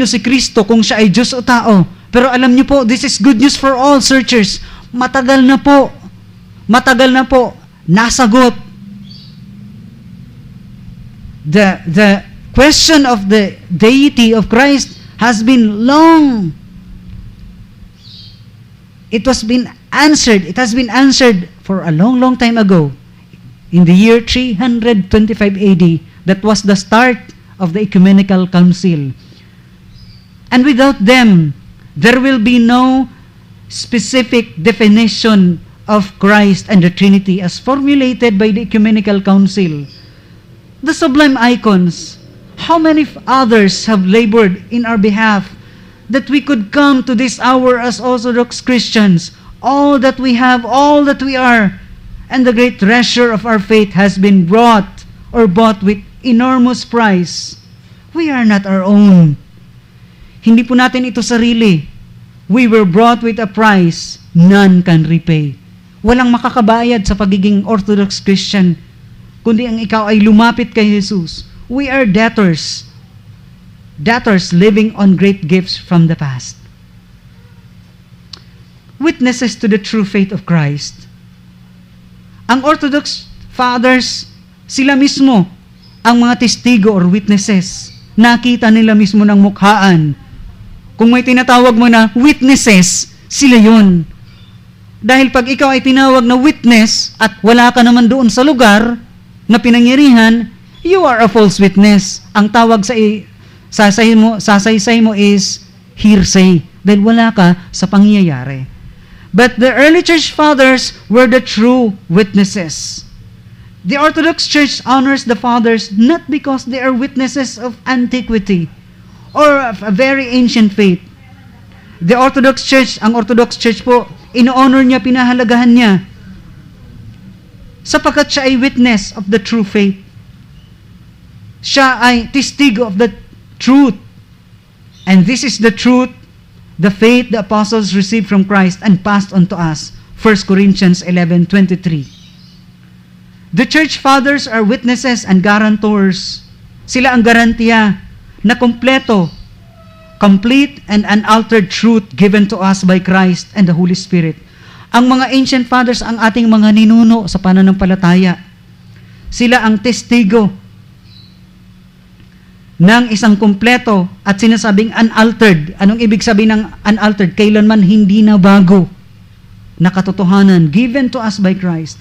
si Kristo, kung siya ay Diyos o tao. Pero alam niyo po, this is good news for all searchers. Matagal na po, nasagot. The question of the deity of Christ has been long. It has been answered for a long, long time ago. In the year 325 AD, that was the start of the Ecumenical Council. And without them, there will be no specific definition of Christ and the Trinity as formulated by the Ecumenical Council. The sublime icons, how many others have labored in our behalf that we could come to this hour as Orthodox Christians, all that we have, all that we are, and the great treasure of our faith has been bought with enormous price. We are not our own. Hindi po natin ito sarili. We were bought with a price none can repay. Walang makakabayad sa pagiging Orthodox Christian, kundi ang ikaw ay lumapit kay Jesus. We are debtors living on great gifts from the past. Witnesses to the true faith of Christ. Ang Orthodox Fathers, sila mismo, ang mga testigo or witnesses. Nakita nila mismo ng mukhaan. Kung may tinatawag mo na witnesses, sila yun. Dahil pag ikaw ay tinawag na witness at wala ka naman doon sa lugar na pinangyarihan, you are a false witness. Ang tawag sa sasaysay mo is hearsay dahil wala ka sa pangyayari. But the early church fathers were the true witnesses. The Orthodox Church honors the fathers not because they are witnesses of antiquity or of a very ancient faith. The Orthodox Church, ang Orthodox Church po, ino-honor niya, pinahalagahan niya sapagkat siya ay witness of the true faith. Siya ay testigo of the truth. And this is the truth, the faith the apostles received from Christ and passed on to us. 1 Corinthians 11:23. The church fathers are witnesses and guarantors. Sila ang garantiya na complete and unaltered truth given to us by Christ and the Holy Spirit. Ang mga ancient fathers ang ating mga ninuno sa pananampalataya. Sila ang testigo ng isang kumpleto at sinasabing unaltered. Anong ibig sabihin ng unaltered? Kailanman hindi na bago na katotohanan given to us by Christ.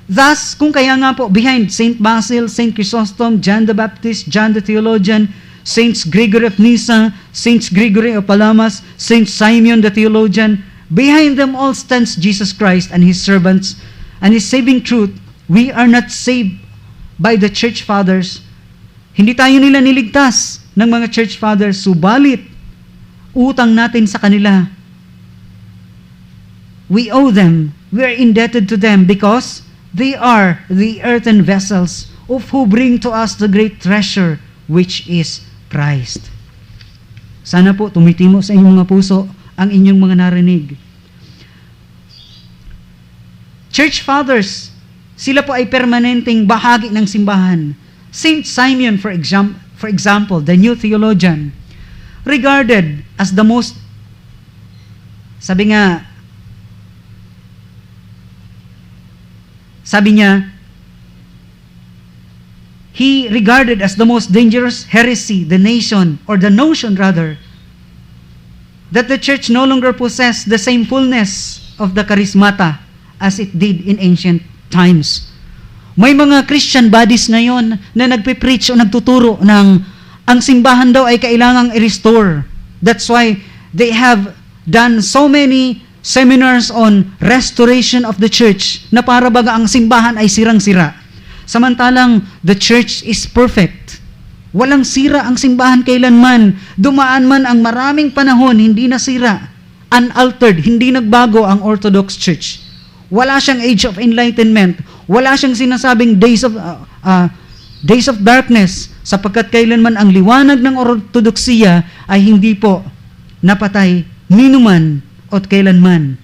Thus, kung kaya nga po, behind Saint Basil, Saint Chrysostom, John the Baptist, John the Theologian, Saints Gregory of Nyssa, Saints Gregory of Palamas, Saint Simeon the Theologian, behind them all stands Jesus Christ and His servants and His saving truth. We are not saved by the church fathers. Hindi tayo nila niligtas ng mga church fathers, subalit utang natin sa kanila. We owe them. We are indebted to them because they are the earthen vessels of who bring to us the great treasure which is Christ. Sana po tumitimo sa inyong mga puso ang inyong mga narinig. Church fathers, sila po ay permanenteng bahagi ng simbahan. Saint Simeon, for example, the new theologian, regarded as the most, sabi niya, he regarded as the most dangerous heresy, the notion rather, that the church no longer possessed the same fullness of the charismata as it did in ancient times. May mga Christian bodies ngayon na nagpe-preach o nagtuturo ng ang simbahan daw ay kailangang i-restore. That's why they have done so many seminars on restoration of the church na para baga ang simbahan ay sirang-sira. Samantalang the church is perfect. Walang sira ang simbahan kailanman. Dumaan man ang maraming panahon, hindi nasira. Unaltered, hindi nagbago ang Orthodox Church. Wala siyang age of enlightenment. Wala siyang sinasabing days of darkness, sapagkat kailanman ang liwanag ng Ortodoksiya ay hindi po napatay ninuman at kailanman.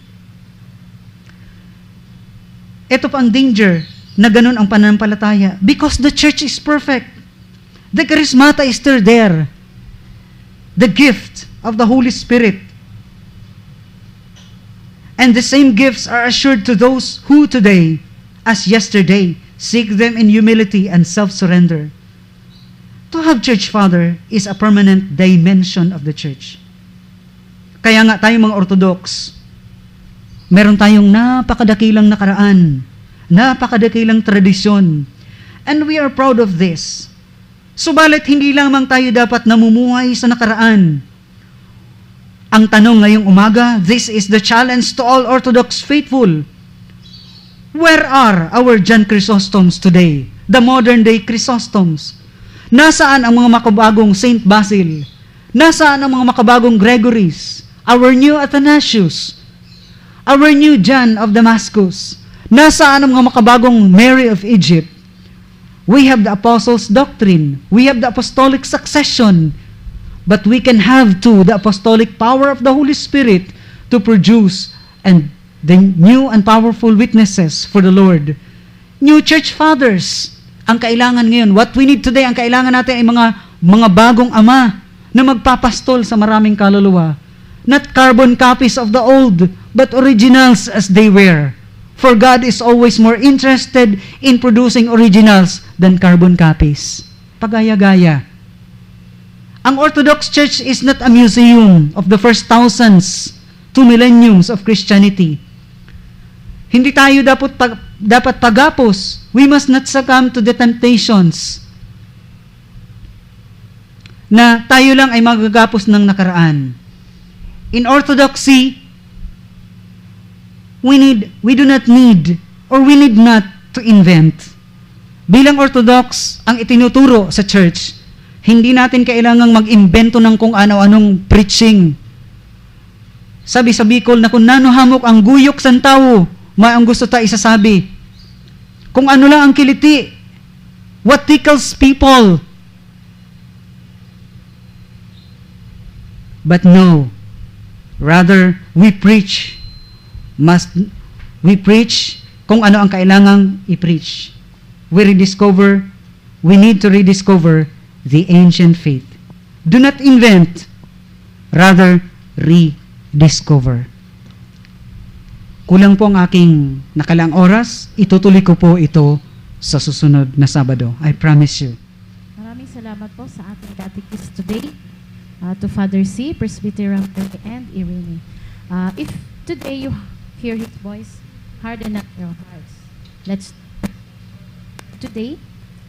Ito pa ang danger na ganun ang pananampalataya. Because the church is perfect. The charismata is still there. The gift of the Holy Spirit. And the same gifts are assured to those who today, as yesterday, seek them in humility and self-surrender. To have church father is a permanent dimension of the church. Kaya nga tayo mga Orthodox, meron tayong napakadakilang nakaraan, napakadakilang tradisyon, and we are proud of this. Subalit hindi lamang tayo dapat namumuhay sa nakaraan. Ang tanong ngayong umaga, this is the challenge to all Orthodox faithful. Where are our John Chrysostoms today? The modern day Chrysostoms. Nasaan ang mga makabagong Saint Basil? Nasaan ang mga makabagong Gregories? Our new Athanasius? Our new John of Damascus? Nasaan ang mga makabagong Mary of Egypt? We have the apostles' doctrine. We have the apostolic succession. But we can have too the apostolic power of the Holy Spirit to produce and the new and powerful witnesses for the Lord. New church fathers ang kailangan ngayon. What we need today, ang kailangan natin ay mga bagong ama na magpapastol sa maraming kaluluwa. Not carbon copies of the old, but originals as they were. For God is always more interested in producing originals than carbon copies. Pagaya-gaya. Ang Orthodox Church is not a museum of the first thousands to millenniums of Christianity. Hindi tayo dapat pagapos. We must not succumb to the temptations na tayo lang ay magagapos ng nakaraan. In Orthodoxy, we need not to invent. Bilang Orthodox, ang itinuturo sa church, hindi natin kailangang mag-imbento ng kung ano-anong preaching. Sabi sa Bicol na kung nanohamok ang guyok sang tao, may ang gusto ta isasabi. Kung ano lang ang kiliti, what tickles people. But no, rather, we preach kung ano ang kailangang i-preach. We need to rediscover the ancient faith. Do not invent, rather rediscover. Kulang po ang aking nakalang oras, itutuloy ko po ito sa susunod na Sabado. I promise you. Maraming salamat po sa ating catechist today, to Father C, Presbyterian and Irene. If today you hear his voice, harden not your hearts. Today,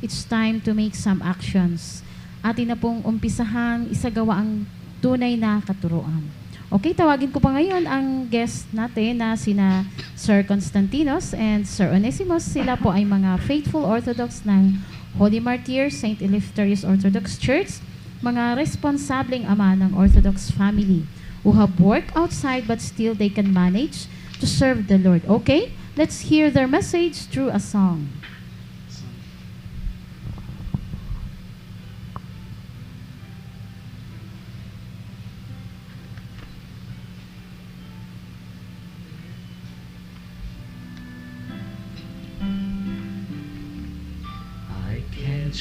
it's time to make some actions. Atin na pong umpisahang isagawa ang tunay na katuruan. Okay, tawagin ko pa ngayon ang guest natin na sina Sir Constantinos and Sir Onesimus. Sila po ay mga faithful Orthodox ng Holy Martyrs St. Eleftherius Orthodox Church, mga responsableng ama ng Orthodox family who have worked outside but still they can manage to serve the Lord. Okay, let's hear their message through a song.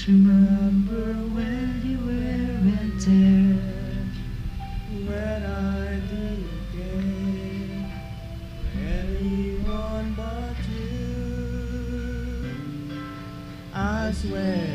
Remember when you weren't there, when I didn't care anyone but you. I swear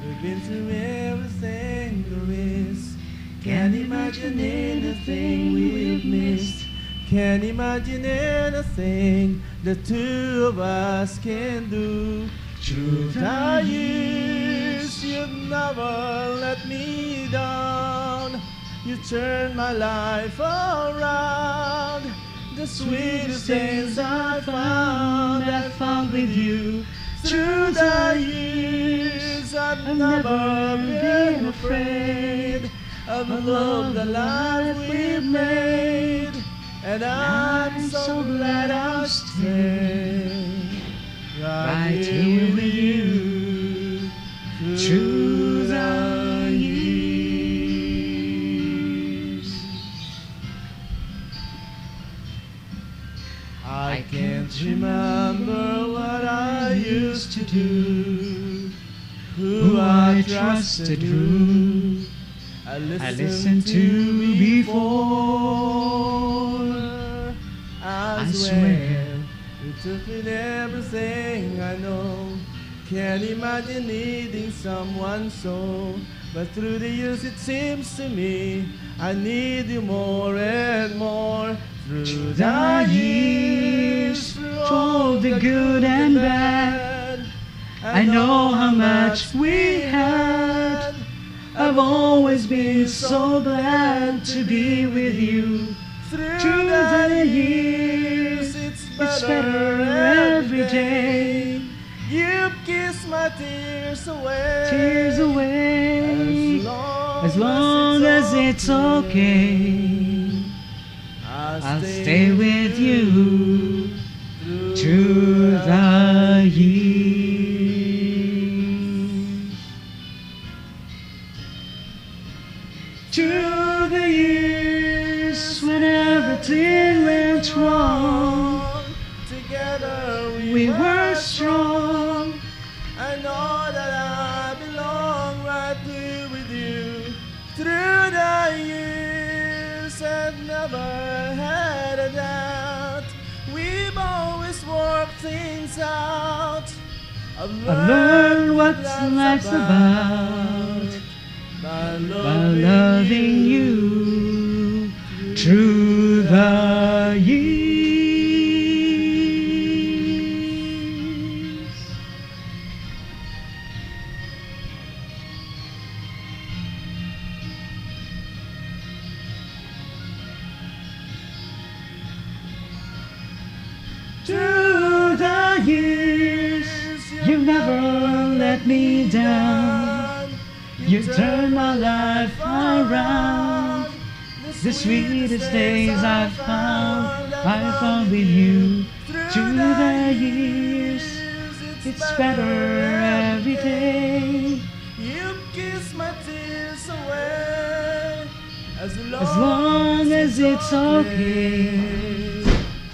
we've been through everything there is. Can't imagine anything we've missed. Can't imagine anything the two of us can do. Through the years, you've never let me down. You turned my life around. The sweetest things I found with you. Through the years, I've never been afraid of the love, the life we've made. And I'm so glad I'll stay right here with you through the years. I can't remember what I used to do, who I trusted, who I listened to before. I swear you took in everything I know. Can't imagine needing someone so. But through the years it seems to me I need you more and more. Through the years, through all the good and bad, I know how much we had. I've always been so glad to be with you. Through the years, it's better every day. You kiss my tears away, as long as it's okay. I'll stay with you through the years. Through the years, when everything went wrong, together we were strong. I know that I belong right here with you. Through the years, I've never had a doubt. We've always worked things out. I've learned what life's about by by loving you through the years. Through the years, you never let me down. You turn my life around. The sweetest days I found with you. Through the years, it's better every day. You kiss my tears away. As As long as it's okay,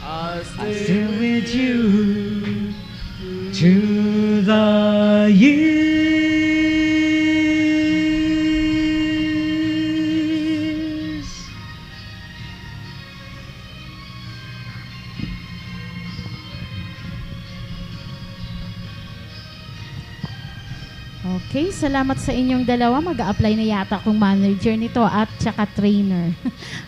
I I'm still with you to the years. Okay, salamat sa inyong dalawa. Mag-a-apply na yata kung manager nito at saka trainer.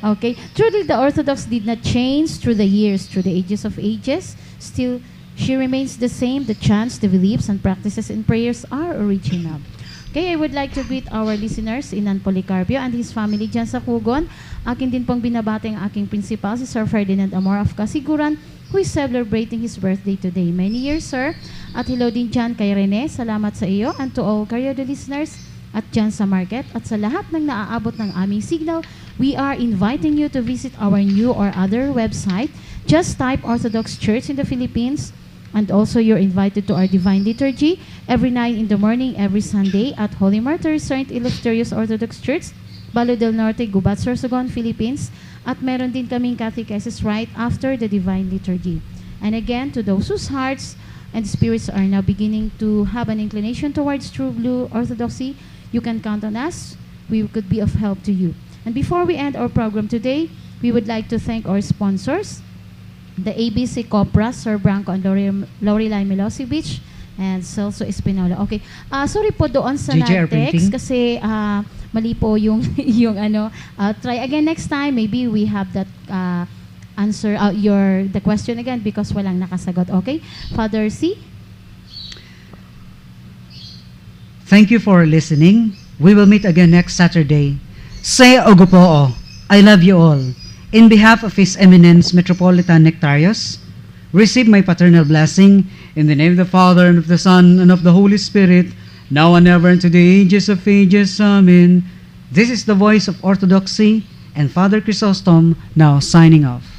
Okay. Truly, the Orthodox did not change through the years, through the ages of ages. Still, she remains the same. The chants, the beliefs, and practices and prayers are original. Okay, I would like to greet our listeners, Inan Policarpio and his family dyan sa Kugon. Akin din pong binabati ang aking principal, si Sir Ferdinand Amor of Kasiguran, who is celebrating his birthday today. Many years, sir. At hello din dyan kay Rene. Salamat sa iyo. And to all Carriodo listeners at dyan sa market at sa lahat ng naaabot ng aming signal, we are inviting you to visit our new or other website. Just type Orthodox Church in the Philippines. And also, you're invited to our Divine Liturgy every 9 in the morning, every Sunday at Holy Martyrs Saint Eleftherios Orthodox Church, Balo del Norte, Gubat, Sorsogon, Philippines. At meron din kaming catechesis right after the Divine Liturgy. And again, to those whose hearts and spirits are now beginning to have an inclination towards true blue orthodoxy, you can count on us. We could be of help to you. And before we end our program today, we would like to thank our sponsors, the ABC Copra, Sir Branco and Lorelai Milosevic, and Celso Espinola. Okay. Sorry po doon sa GJR na-text printing. kasi mali po yung yung ano. Try again next time. Maybe we have that answer the question again because walang nakasagot. Okay? Father C. Thank you for listening. We will meet again next Saturday. Say Ogupoo. I love you all. In behalf of His Eminence Metropolitan Nectarios, receive my paternal blessing in the name of the Father, and of the Son, and of the Holy Spirit, now and ever, and to the ages of ages. Amen. This is the voice of Orthodoxy, and Father Chrysostom now signing off.